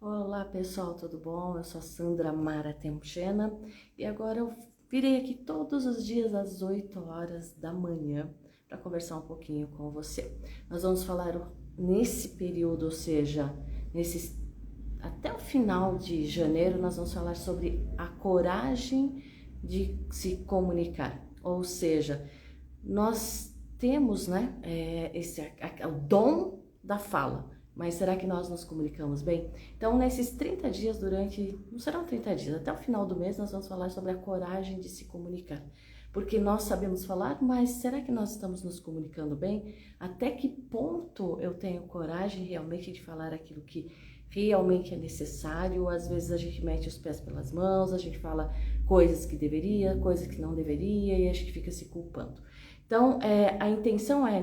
Olá pessoal, tudo bom? Eu sou a Sandra Mara Temchena e agora eu virei aqui todos os dias às 8 horas da manhã para conversar um pouquinho com você. Nós vamos falar nesse período, ou seja, até o final de janeiro, nós vamos falar sobre a coragem de se comunicar. Ou seja, nós temos, né, o dom da fala. Mas será que nós nos comunicamos bem? Então, nesses 30 dias, não serão 30 dias, até o final do mês, nós vamos falar sobre a coragem de se comunicar. Porque nós sabemos falar, mas será que nós estamos nos comunicando bem? Até que ponto eu tenho coragem realmente de falar aquilo que realmente é necessário? Às vezes a gente mete os pés pelas mãos, a gente fala coisas que deveria, coisas que não deveria, e a gente fica se culpando. Então, a intenção é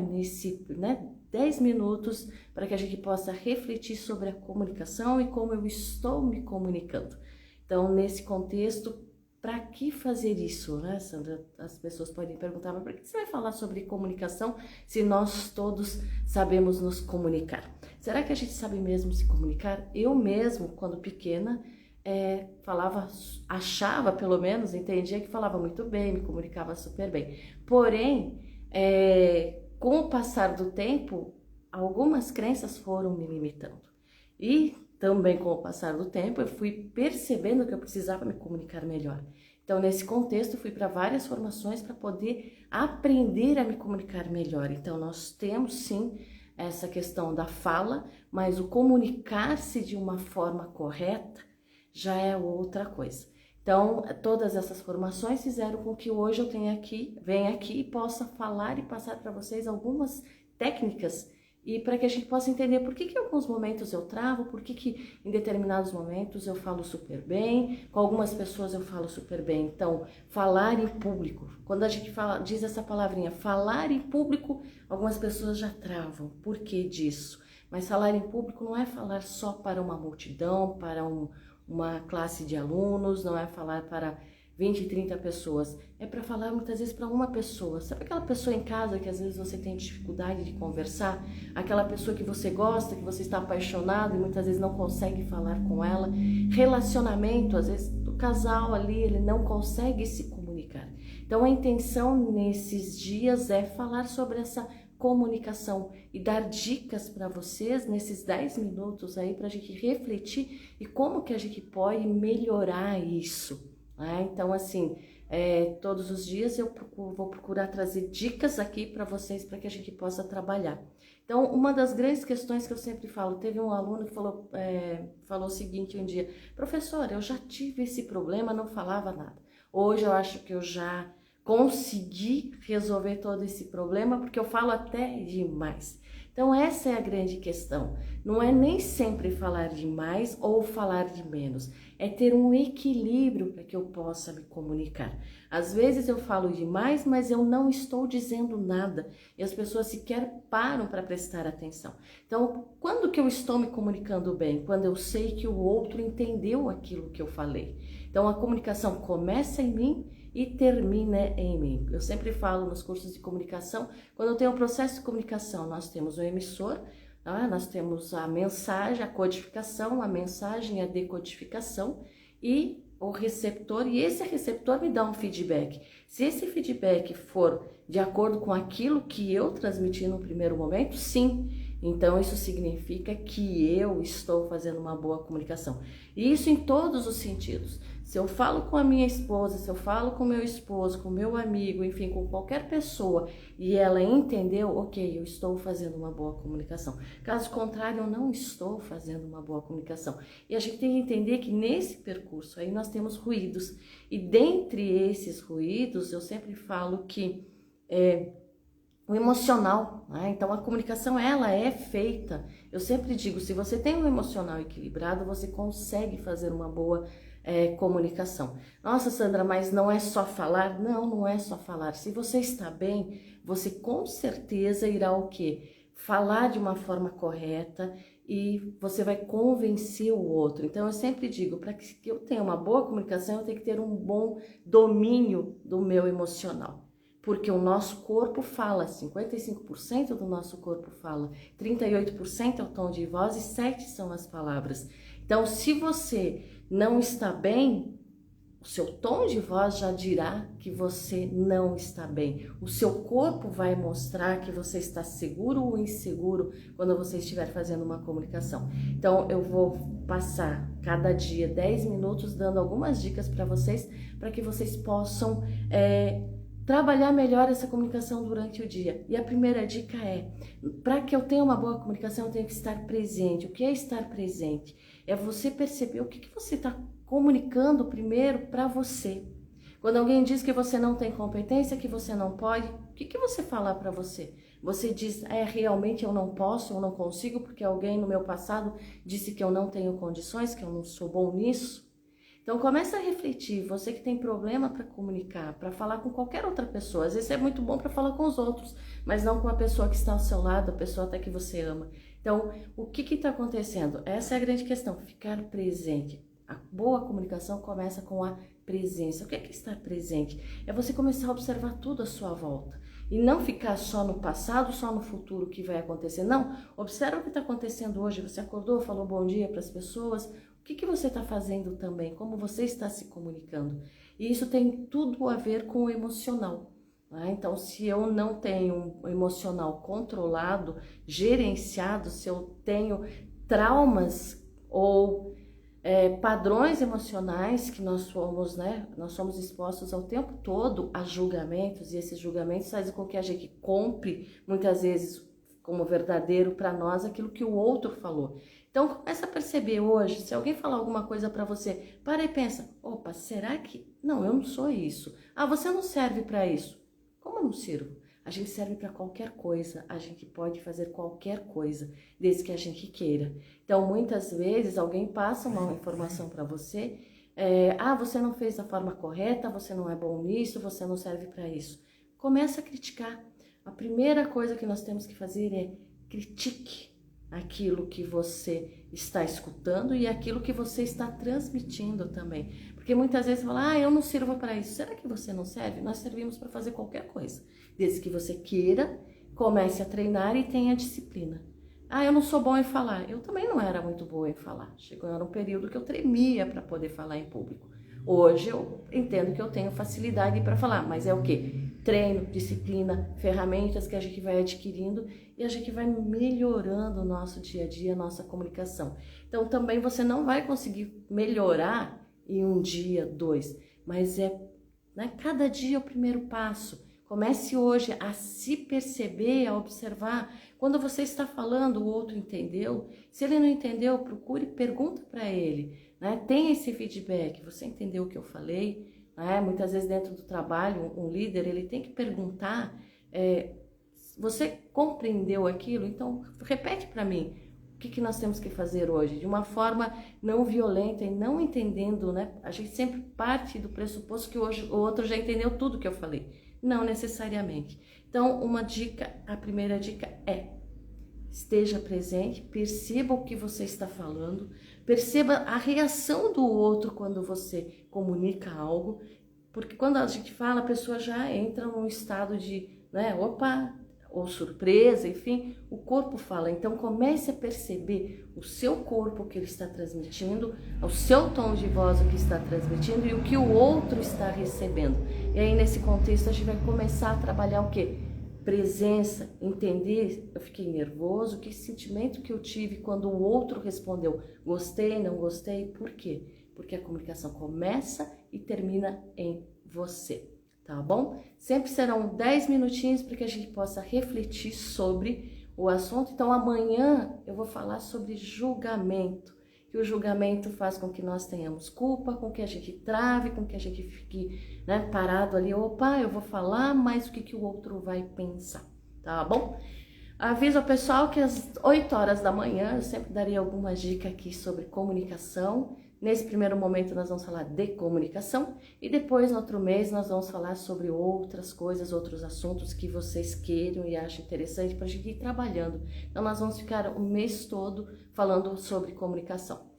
10 minutos para que a gente possa refletir sobre a comunicação e como eu estou me comunicando. Então, nesse contexto, para que fazer isso, né, Sandra? As pessoas podem perguntar, mas por que você vai falar sobre comunicação se nós todos sabemos nos comunicar? Será que a gente sabe mesmo se comunicar? Eu mesmo, quando pequena, achava pelo menos, entendia que falava muito bem, me comunicava super bem. Porém, com o passar do tempo, algumas crenças foram me limitando. E também com o passar do tempo, eu fui percebendo que eu precisava me comunicar melhor. Então, nesse contexto, eu fui para várias formações para poder aprender a me comunicar melhor. Então, nós temos sim essa questão da fala, mas o comunicar-se de uma forma correta já é outra coisa. Então, todas essas formações fizeram com que hoje eu venha aqui e possa falar e passar para vocês algumas técnicas e para que a gente possa entender por que em alguns momentos eu travo, por que em determinados momentos eu falo super bem, com algumas pessoas eu falo super bem. Então, falar em público, quando a gente diz essa palavrinha, falar em público, algumas pessoas já travam. Por que disso? Mas falar em público não é falar só para uma multidão, para uma classe de alunos, não é falar para 20, 30 pessoas, é para falar muitas vezes para uma pessoa. Sabe aquela pessoa em casa que às vezes você tem dificuldade de conversar? Aquela pessoa que você gosta, que você está apaixonado e muitas vezes não consegue falar com ela? Relacionamento, às vezes o casal ali, ele não consegue se comunicar. Então a intenção nesses dias é falar sobre essa comunicação e dar dicas para vocês nesses 10 minutos aí para a gente refletir e como que a gente pode melhorar isso. Então, assim, todos os dias eu vou procurar trazer dicas aqui para vocês para que a gente possa trabalhar. Então, uma das grandes questões que eu sempre falo, teve um aluno que falou o seguinte um dia: professora, eu já tive esse problema, não falava nada. Hoje eu acho que eu já consegui resolver todo esse problema porque eu falo até demais. Então essa é a grande questão, não é nem sempre falar demais ou falar de menos, é ter um equilíbrio para que eu possa me comunicar. Às vezes eu falo demais, mas eu não estou dizendo nada e as pessoas sequer param para prestar atenção. Então, quando que eu estou me comunicando bem? Quando eu sei que o outro entendeu aquilo que eu falei. Então a comunicação começa em mim e termina em mim. Eu sempre falo nos cursos de comunicação, quando eu tenho um processo de comunicação, nós temos o emissor, nós temos a mensagem, a codificação, a mensagem, a decodificação e o receptor, e esse receptor me dá um feedback. Se esse feedback for de acordo com aquilo que eu transmiti no primeiro momento, sim, então isso significa que eu estou fazendo uma boa comunicação. E isso em todos os sentidos. Se eu falo com a minha esposa, se eu falo com meu esposo, com meu amigo, enfim, com qualquer pessoa e ela entendeu, ok, eu estou fazendo uma boa comunicação. Caso contrário, eu não estou fazendo uma boa comunicação. E a gente tem que entender que nesse percurso aí nós temos ruídos. E dentre esses ruídos, eu sempre falo que o emocional, né? Então a comunicação ela é feita, eu sempre digo, se você tem um emocional equilibrado, você consegue fazer uma boa comunicação. Nossa, Sandra, mas não é só falar? Não, não é só falar. Se você está bem, você com certeza irá o quê? Falar de uma forma correta e você vai convencer o outro. Então eu sempre digo, para que eu tenha uma boa comunicação, eu tenho que ter um bom domínio do meu emocional. Porque o nosso corpo fala, 55% do nosso corpo fala, 38% é o tom de voz e 7% são as palavras. Então, se você não está bem, o seu tom de voz já dirá que você não está bem. O seu corpo vai mostrar que você está seguro ou inseguro quando você estiver fazendo uma comunicação. Então, eu vou passar cada dia 10 minutos dando algumas dicas para que vocês possam trabalhar melhor essa comunicação durante o dia. E a primeira dica é, para que eu tenha uma boa comunicação, eu tenho que estar presente. O que é estar presente? É você perceber o que você está comunicando primeiro para você. Quando alguém diz que você não tem competência, que você não pode, o que você fala para você? Você diz, realmente eu não posso, eu não consigo, porque alguém no meu passado disse que eu não tenho condições, que eu não sou bom nisso? Então começa a refletir, você que tem problema para comunicar, para falar com qualquer outra pessoa. Às vezes é muito bom para falar com os outros, mas não com a pessoa que está ao seu lado, a pessoa até que você ama. Então, o que está acontecendo? Essa é a grande questão, ficar presente. A boa comunicação começa com a presença. O que é estar presente? É você começar a observar tudo à sua volta. E não ficar só no passado, só no futuro que vai acontecer. Não, observa o que está acontecendo hoje. Você acordou, falou bom dia para as pessoas. O que você está fazendo também? Como você está se comunicando? E isso tem tudo a ver com o emocional. Então, se eu não tenho um emocional controlado, gerenciado, se eu tenho traumas ou padrões emocionais que nós somos, nós somos expostos ao tempo todo a julgamentos, e esses julgamentos fazem com que a gente compre, muitas vezes, como verdadeiro para nós, aquilo que o outro falou. Então, começa a perceber hoje, se alguém falar alguma coisa para você, para e pensa, opa, será que... Não, eu não sou isso. Ah, você não serve para isso. Como eu não sirvo? A gente serve para qualquer coisa, a gente pode fazer qualquer coisa, desde que a gente queira. Então, muitas vezes, alguém passa uma informação para você, você não fez da forma correta, você não é bom nisso, você não serve para isso. Começa a criticar. A primeira coisa que nós temos que fazer é critique aquilo que você está escutando e aquilo que você está transmitindo também. Porque muitas vezes você fala, eu não sirvo para isso. Será que você não serve? Nós servimos para fazer qualquer coisa. Desde que você queira, comece a treinar e tenha disciplina. Eu não sou bom em falar. Eu também não era muito boa em falar. Chegou um período que eu tremia para poder falar em público. Hoje eu entendo que eu tenho facilidade para falar, mas é o quê? Treino, disciplina, ferramentas que a gente vai adquirindo e a gente vai melhorando o nosso dia a dia, a nossa comunicação. Então também você não vai conseguir melhorar em um dia, 2, mas cada dia é o primeiro passo. Comece hoje a se perceber, a observar. Quando você está falando, o outro entendeu. Se ele não entendeu, procure, pergunta para ele. Tem esse feedback, você entendeu o que eu falei? Muitas vezes dentro do trabalho, um líder, ele tem que perguntar, você compreendeu aquilo? Então, repete para mim, o que nós temos que fazer hoje? De uma forma não violenta e não entendendo, A gente sempre parte do pressuposto que hoje o outro já entendeu tudo que eu falei. Não necessariamente. Então, a primeira dica é, esteja presente, perceba o que você está falando, perceba a reação do outro quando você comunica algo, porque quando a gente fala, a pessoa já entra num estado de, opa, ou surpresa, enfim, o corpo fala. Então comece a perceber o seu corpo, o que ele está transmitindo, o seu tom de voz, o que está transmitindo e o que o outro está recebendo. E aí nesse contexto a gente vai começar a trabalhar o quê? Presença, entender, eu fiquei nervoso, que sentimento que eu tive quando o outro respondeu, gostei, não gostei, por quê? Porque a comunicação começa e termina em você, tá bom? Sempre serão 10 minutinhos para que a gente possa refletir sobre o assunto. Então amanhã eu vou falar sobre julgamento, que o julgamento faz com que nós tenhamos culpa, com que a gente trave, com que a gente fique parado ali, opa, eu vou falar, mas o que o outro vai pensar, tá bom? Aviso ao pessoal que às 8 horas da manhã eu sempre darei algumas dicas aqui sobre comunicação. Nesse primeiro momento nós vamos falar de comunicação e depois no outro mês nós vamos falar sobre outras coisas, outros assuntos que vocês queiram e achem interessante para a gente ir trabalhando. Então nós vamos ficar o mês todo falando sobre comunicação.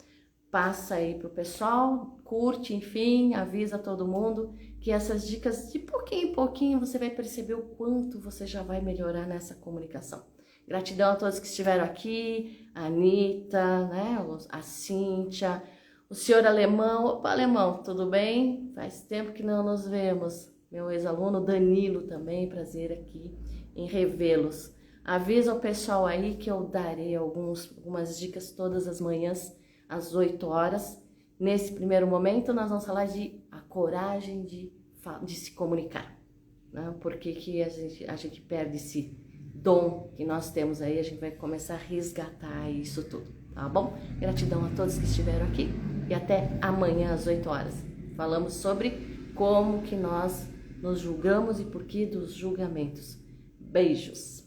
Passa aí pro pessoal, curte, enfim, avisa todo mundo que essas dicas de pouquinho em pouquinho você vai perceber o quanto você já vai melhorar nessa comunicação. Gratidão a todos que estiveram aqui, a Anitta, né, a Cíntia, o senhor Alemão. Opa, Alemão, tudo bem? Faz tempo que não nos vemos. Meu ex-aluno Danilo também, prazer aqui em revê-los. Avisa o pessoal aí que eu darei algumas dicas todas as manhãs, às 8 horas. Nesse primeiro momento, nós vamos falar de a coragem de se comunicar, né? Por que a gente perde esse dom que nós temos aí? A gente vai começar a resgatar isso tudo, tá bom? Gratidão a todos que estiveram aqui e até amanhã às 8 horas. Falamos sobre como que nós nos julgamos e por que dos julgamentos. Beijos!